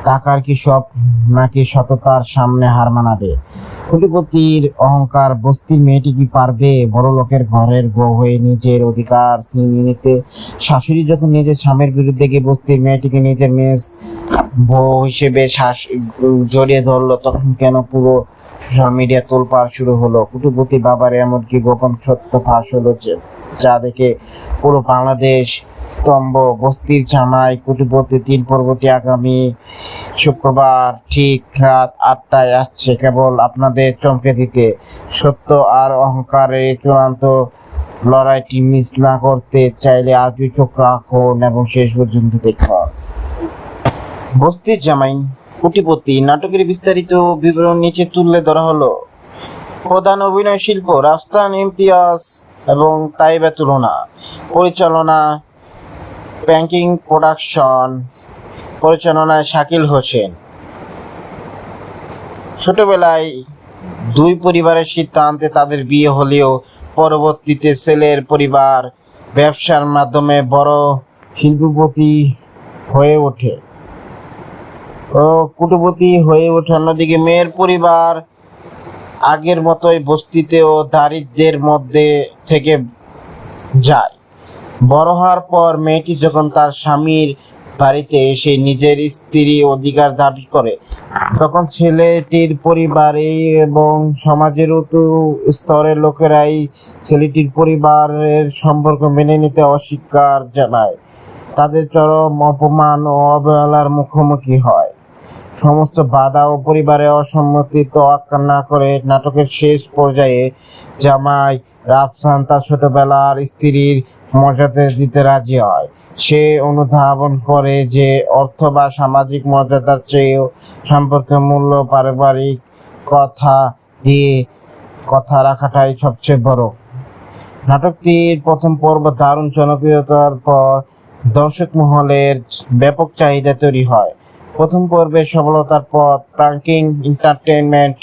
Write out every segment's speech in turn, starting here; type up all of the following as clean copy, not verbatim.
টাকার কি সব, নাকি সততার সামনে হার মানাবে? কোটিপতির অহংকার। বস্তির মেয়েটি কি পারবে বড় লোকের ঘরের বউ হয়ে নিজের অধিকার ছিনিয়ে নিতে? শাশুড়ি যখন নিজের স্বামীর বিরুদ্ধে গিয়ে বস্তির মেয়েটিকে নিজের মেস বউ হিসেবে জড়িয়ে ধরলো, তখন কেন পুরো সোশ্যাল মিডিয়া তোলপাড় শুরু হলো? কোটিপতি বাবার এমনকি গোপন সত্য ফাঁস হলো, যা দেখে পুরো বাংলাদেশ স্তম্ভ। বস্তির জামাই কোটিপতি 3 পর্বটি আগামী শুক্রবার ঠিক রাত 8টায় আসছে, কেবল আপনাদের চমকে দিতে। সত্য আর অহংকারের চূড়ান্ত লড়াইটি মিস না করতে চাইলে আজই চোখ রাখুন এবং শেষ পর্যন্ত দেখুন। বস্তির জামাই কোটিপতি নাটকের বিস্তারিত বিবরণ নিচে তুলে ধরা হলো। প্রধান অভিনয় শিল্প রাফসান ইমতিয়াজ এবং তাইবা তুলনা। পরিচালনা প্যাঙ্কিং প্রোডাকশন। পরিচালনায় শাকিল হোসেন। ছোটবেলায় দুই পরিবারের সিদ্ধান্তে তাদের বিয়ে হলেও পরবর্তীতে ছেলের পরিবার ব্যবসার মাধ্যমে বড় শিল্পপতি হয়ে ওঠে ও কোটিপতি হয়ে ওঠে। অন্যদিকে মেয়ের পরিবার আগের মতোই বস্তিতে ও দারিদ্র্যের মধ্যে থেকে যায়। বড় হওয়ার পর মেয়েটি যখন তার স্বামীর বাড়িতে এসে নিজের স্ত্রী অধিকার দাবি করে, তখন ছেলেটির পরিবারে এবং সমাজের উঁচু স্তরের লোকেরাই ছেলেটির পরিবারের সম্পর্ক মেনে নিতে অস্বীকার জানায়। তাদের চরম অপমান ও অবহেলার মুখোমুখি হয়। সমস্ত বাধা ও পরিবারের অসম্মতি তোয়াক্কা না করে নাটকের শেষ পর্যায়ে জামাই রাফসান তার ছোটবেলার স্ত্রীর মর্যাদা দিতে রাজি হয়। সে অনুধাবন করে যে অর্থ বা সামাজিক মর্যাদার চেয়েও সম্পর্কের মূল্য পারিবারিক কথা দিয়ে কথা রাখাটাই সবচেয়ে বড়। নাটকটির প্রথম পর্ব দারুণ জনপ্রিয়তার পর দর্শক মহলের ব্যাপক চাহিদা তৈরি হয়। প্রথম পর্বের সফলতার পর প্যাঙ্কিং এন্টারটেইনমেন্ট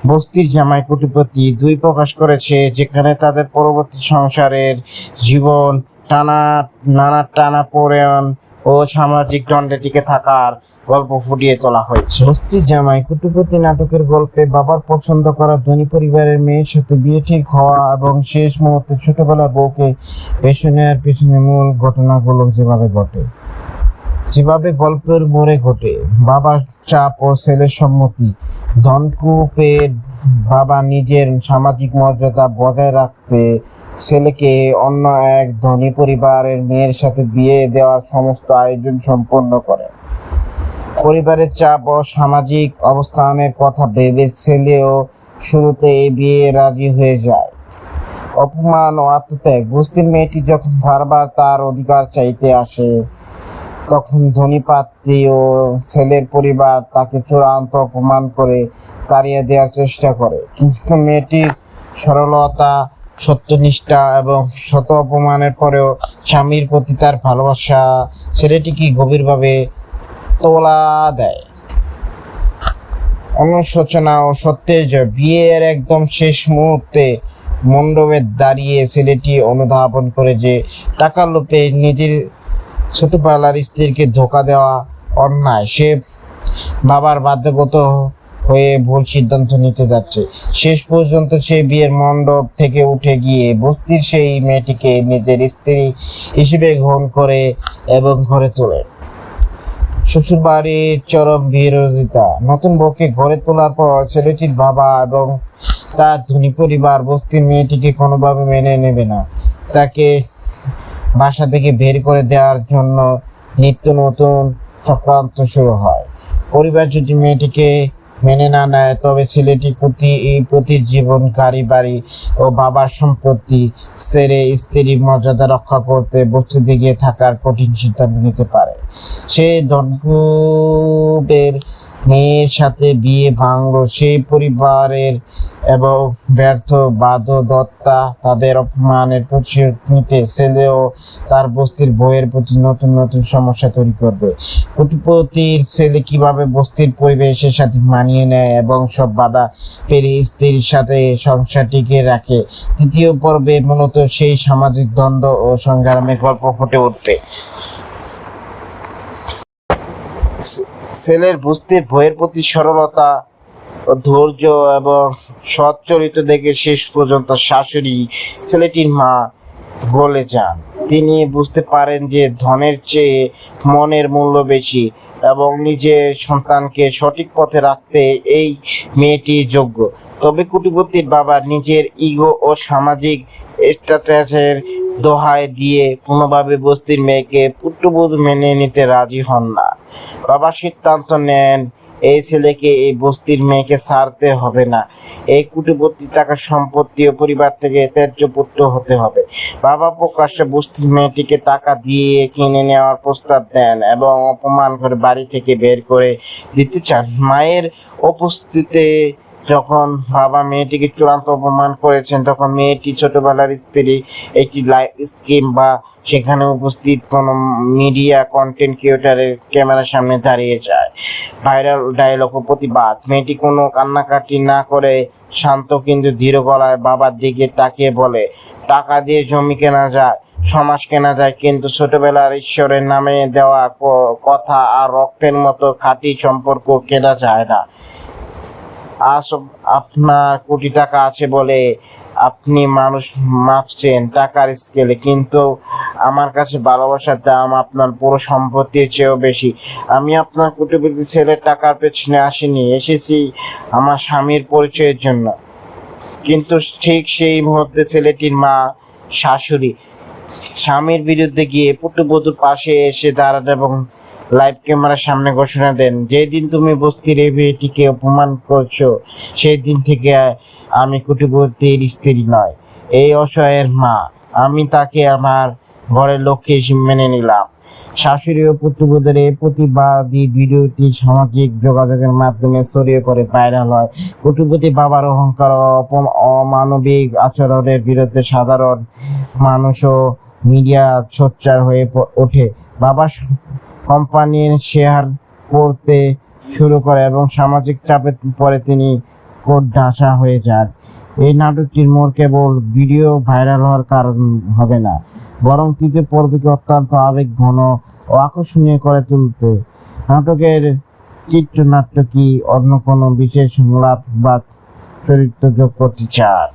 বস্তির জামাই কোটিপতি 2 প্রকাশ করেছে, যেখানে তাদের পরবর্তী সংসারের জীবন নানা টানাপোড়েন ও সামাজিক দ্বন্দ্বে টিকে থাকার গল্প ফুটিয়ে তোলা হয়েছে। বস্তির জামাই কোটিপতি নাটকের গল্পে বাবার পছন্দ করা ধনী পরিবারের মেয়ের সাথে বিয়ে ঠিক হওয়া এবং শেষ মুহূর্তে ছোটবেলার বউকে বেছে নেওয়ার পিছনে মূল ঘটনাগুলো যেভাবে গল্পের মোড়ে ঘটে। বাবার চাপ ও ছেলের সম্মতি। ধনকুপের বাবা নিজের সামাজিক মর্যাদা বজায় রাখতে ছেলেকে অন্য এক ধনী পরিবারের মেয়ের সাথে বিয়ে দেওয়ার সমস্ত আয়োজন সম্পন্ন করে। পরিবারের চাপ ও সামাজিক অবস্থানের কথা ভেবে ছেলেও শুরুতে এই বিয়ে রাজি হয়ে যায়। অপমান ও আত্মত্যাগ। বস্তির মেয়েটি যখন বারবার তার অধিকার চাইতে আসে, তখন ধনী পাত্রী ও ছেলের পরিবার তাকে চূড়ান্ত অপমান করে তাড়িয়ে দেওয়ার চেষ্টা করে। কিন্তু মেয়েটির সরলতা, সত্যনিষ্ঠা এবং শত অপমানের পরেও স্বামীর প্রতি তার ভালোবাসা ছেলেটিকে গভীরভাবে তোলা দেয়। অনুশোচনা ও সত্যের জয়। বিয়ের একদম শেষ মুহূর্তে মণ্ডপে দাঁড়িয়ে ছেলেটি অনুধাবন করে যে টাকার লোভে নিজের ছোটবেলার স্ত্রীকে ধোঁকা দেওয়া অন্যায়। সে বাবার বাধ্যগত হয়ে ভুল সিদ্ধান্ত নিতে যাচ্ছে। শেষ পর্যন্ত সে বিয়ের মণ্ডপ থেকে উঠে গিয়ে বস্তির সেই মেয়েটিকে নিজের স্ত্রী হিসেবে গ্রহণ করে এবং ঘরে তোলে। শ্বশুরবাড়ির চরম বিরোধিতা। নতুন বউকে ঘরে তোলার পর ছেলেটির বাবা এবং তার ধনী পরিবার বস্তির মেয়েটিকে কোনোভাবে মেনে নেবে না। তাকে বাসা থেকে বের করে দেওয়ার জন্য নিত্য নতুন চক্রান্ত শুরু হয়। পরিবার যদি মেয়েটিকে মেনে না নেয়, তবে ছেলেটি প্রতি জীবন, গাড়ি বাড়ি ও বাবার সম্পত্তি ছেড়ে স্ত্রীর মর্যাদা রক্ষা করতে বস্তিতে গিয়ে থাকার কঠিন সিদ্ধান্ত নিতে পারে। সে ধনকুবের মেয়ের সাথে বিয়ে ভাঙল সেই পরিবারের এবং ব্যর্থ বাধ্যদত্তা তাদের অপমানের প্রতিশোধ নিতে ছেলেও তার বস্তির বউয়ের প্রতি নতুন নতুন সমস্যা তৈরি করবে। কোটিপতির ছেলে কিভাবে বস্তির পরিবেশের সাথে মানিয়ে নেয় এবং সব বাধা পেরিয়ে স্ত্রীর সাথে সংসার টিকে রাখে। তৃতীয় পর্বে মূলত সেই সামাজিক দ্বন্দ্ব ও সংগ্রামের গল্প ফুটে উঠবে। ছেলের বুঝতে বইয়ের প্রতি সরলতা ও ধৈর্য এবং সৎ চরিত্র দেখে শেষ পর্যন্ত শাশুড়ি ছেলেটির মা বলে যান। তিনি বুঝতে পারেন যে ধনের চেয়ে মনের মূল্য বেশি এবং নিজের সন্তানকে সঠিক পথে রাখতে এই মেয়েটি যোগ্য। তবে কোটিপতির বাবা নিজের ইগো ও সামাজিক স্ট্যাটাসের দোহাই দিয়ে কোনোভাবে বস্তির মেয়েকে পুত্রবধূ মেনে নিতে রাজি হন না। বাবা সিদ্ধান্ত নেন এই ছেলেকে এই বস্তির মেয়েকে ছাড়তে হবে না। এই কোটিপতি টাকা সম্পত্তি ও পরিবার থেকে ত্যায্য পুত্র হতে হবে। বাবা প্রকাশ্যে বস্তির মেয়েটিকে টাকা দিয়ে কিনে নেওয়ার প্রস্তাব দেন এবং অপমান করে বাড়ি থেকে বের করে দিতে চান। মায়ের উপস্থিতিতে যখন বাবা মেয়েটিকে চূড়ান্ত অপমান করেছেন, তখন মেয়েটি ছোটবেলার স্ত্রী একটি লাইভ স্ট্রিম বা সেখানে উপস্থিত কোনো মিডিয়া কন্টেন্ট ক্রিয়েটারের ক্যামেরার সামনে দাঁড়িয়ে যায়। ভাইরাল ডায়লগ ও প্রতিবাদ। মেয়েটি কোনো কান্নাকাটি না করে শান্ত কিন্তু ধীর গলায় বাবার দিকে তাকিয়ে বলে, টাকা দিয়ে জমি কেনা যায়, সমাজ কেনা যায়, কিন্তু ছোটবেলার ঈশ্বরের নামে দেওয়া কথা আর রক্তের মতো খাঁটি সম্পর্ক কেনা যায় না। আজ আপনার কোটি টাকা আছে বলে আপনি মানুষ মাপছেন টাকার স্কেলে, কিন্তু আমার কাছে ভালোবাসার দাম আপনার পুরো সম্পত্তির চেয়েও বেশি। আমি আপনার কোটিপতি ছেলের টাকার পেছনে আসিনি, এসেছি আমার স্বামীর পরিচয়ের জন্য। কিন্তু ঠিক সেই মুহূর্তে ছেলেটির মা শাশুড়ি স্বামীর বিরুদ্ধে গিয়ে পুত্রবধূর পাশে এসে দাঁড়ান এবং লাইভ ক্যামেরার সামনে ঘোষণা দেন, যেদিন তুমি বস্তির এই মেয়েটিকে অপমান করছো সেই দিন থেকে আমি কোটিপতির স্ত্রী নয়, এই অসহায়ের মা। আমি তাকে আমার ঘরের লক্ষ্যে হিসেবে মেনে নিলাম। শাশুড়ি ও পুত্রবধূর এই প্রতিবাদী ভিডিওটি সামাজিক যোগাযোগের মাধ্যমে ছড়িয়ে পড়ে ভাইরাল হয়। কোটিপতি বাবার অহংকার ও অমানবিক আচরণের বিরুদ্ধে সাধারণ মানুষও মিডিয়া সোচ্চার হয়ে ওঠে। বাবা কোম্পানির শেয়ার পড়তে শুরু করে এবং সামাজিক চাপে পরে তিনি কোট ঢাসা হয়ে যান। এই নাটকটির মোড় কেবল ভিডিও ভাইরাল হওয়ার কারণ হবে না, বরং তৃতীয় পর্বকে অত্যন্ত আবেগ ঘন ও আকর্ষণীয় করে তুলতে নাটকের চিত্রনাট্য কি অন্য কোনো বিশেষ সংলাপ বা চরিত্র যোগ করতে চান।